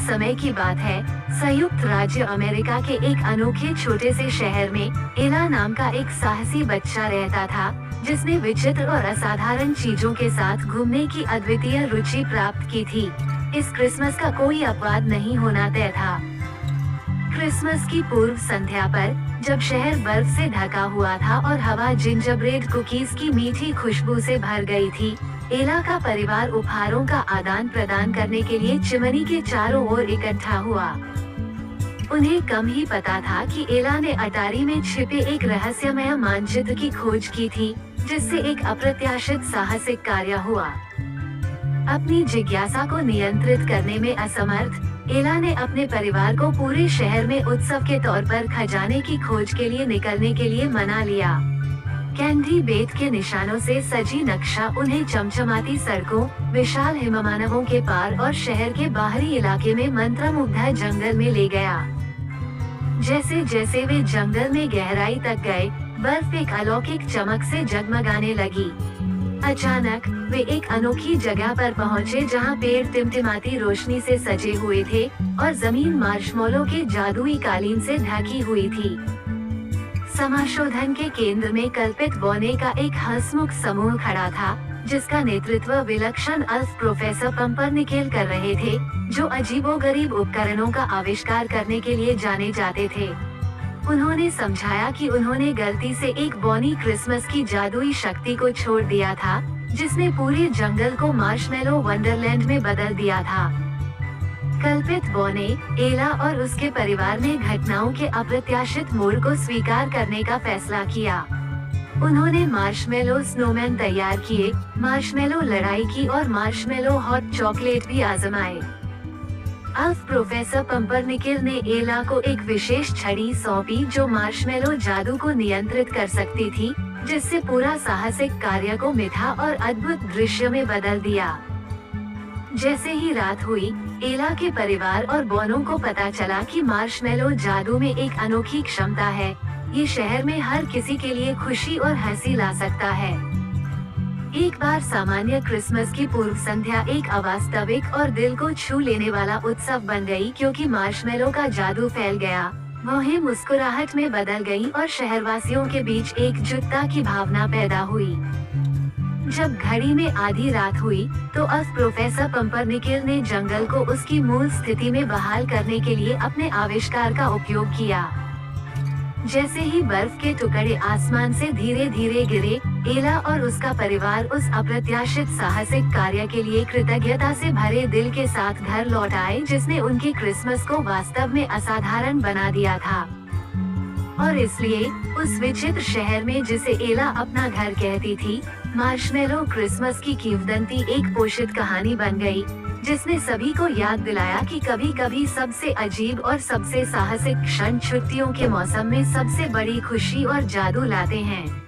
समय की बात है। संयुक्त राज्य अमेरिका के एक अनोखे छोटे से शहर में एला नाम का एक साहसी बच्चा रहता था, जिसने विचित्र और असाधारण चीजों के साथ घूमने की अद्वितीय रुचि प्राप्त की थी। इस क्रिसमस का कोई अपवाद नहीं होना तय था। क्रिसमस की पूर्व संध्या पर, जब शहर बर्फ से ढका हुआ था और हवा जिंजरब्रेड कुकीज की मीठी खुशबू से भर गई थी, एला का परिवार उपहारों का आदान प्रदान करने के लिए चिमनी के चारों ओर इकट्ठा हुआ। उन्हें कम ही पता था कि एला ने अटारी में छिपे एक रहस्यमय मानचित्र की खोज की थी, जिससे एक अप्रत्याशित साहसिक कार्य हुआ। अपनी जिज्ञासा को नियंत्रित करने में असमर्थ, एला ने अपने परिवार को पूरे शहर में उत्सव के तौर पर खजाने की खोज के लिए निकलने के लिए मना लिया। कैंडी बेत के निशानों से सजी नक्शा उन्हें चमचमाती सड़कों, विशाल हिममानवों के पार और शहर के बाहरी इलाके में मंत्रमुग्ध जंगल में ले गया। जैसे जैसे वे जंगल में गहराई तक गए, बर्फ एक अलौकिक चमक से जगमगाने लगी। अचानक वे एक अनोखी जगह पर पहुंचे जहां पेड़ टिमटिमाती रोशनी से सजे हुए थे और जमीन मार्शमैलो के जादुई कालीन से ढकी हुई थी। समाशोधन के केंद्र में कल्पित बौने का एक हंसमुख समूह खड़ा था, जिसका नेतृत्व विलक्षण अल्फ प्रोफेसर पंपरनिकेल कर रहे थे, जो अजीबोगरीब उपकरणों का आविष्कार करने के लिए जाने जाते थे। उन्होंने समझाया कि उन्होंने गलती से एक बौनी क्रिसमस की जादुई शक्ति को छोड़ दिया था, जिसने पूरे जंगल को मार्शमैलो वंडरलैंड में बदल दिया था। कल्पित बौने, एला और उसके परिवार ने घटनाओं के अप्रत्याशित मोड़ को स्वीकार करने का फैसला किया। उन्होंने मार्शमैलो स्नोमैन तैयार किए, मार्शमैलो लड़ाई की और मार्शमैलो हॉट चॉकलेट भी आजमाए। अल्फ प्रोफेसर पंपरनिकेल ने एला को एक विशेष छड़ी सौंपी जो मार्शमैलो जादू को नियंत्रित कर सकती थी, जिससे पूरा साहसिक कार्य को मिठा और अद्भुत दृश्य में बदल दिया। जैसे ही रात हुई, एला के परिवार और बौनों को पता चला कि मार्शमैलो जादू में एक अनोखी क्षमता है। ये शहर में हर किसी के लिए खुशी और हंसी ला सकता है। एक बार सामान्य क्रिसमस की पूर्व संध्या एक अवास्तविक और दिल को छू लेने वाला उत्सव बन गई, क्योंकि मार्शमैलो का जादू फैल गया। वह मुस्कुराहट में बदल गई और शहरवासियों के बीच एकजुटता की भावना पैदा हुई। जब घड़ी में आधी रात हुई, तो अल्फ प्रोफेसर पंपरनिकेल ने जंगल को उसकी मूल स्थिति में बहाल करने के लिए अपने आविष्कार का उपयोग किया। जैसे ही बर्फ के टुकड़े आसमान से धीरे धीरे गिरे, एला और उसका परिवार उस अप्रत्याशित साहसिक कार्य के लिए कृतज्ञता से भरे दिल के साथ घर लौट आए, जिसने उनके क्रिसमस को वास्तव में असाधारण बना दिया था। और इसलिए उस विचित्र शहर में जिसे एला अपना घर कहती थी, मार्शमैलो क्रिसमस की किंवदंती एक पोषित कहानी बन गई, जिसने सभी को याद दिलाया कि कभी-कभी सबसे अजीब और सबसे साहसिक क्षण छुट्टियों के मौसम में सबसे बड़ी खुशी और जादू लाते हैं।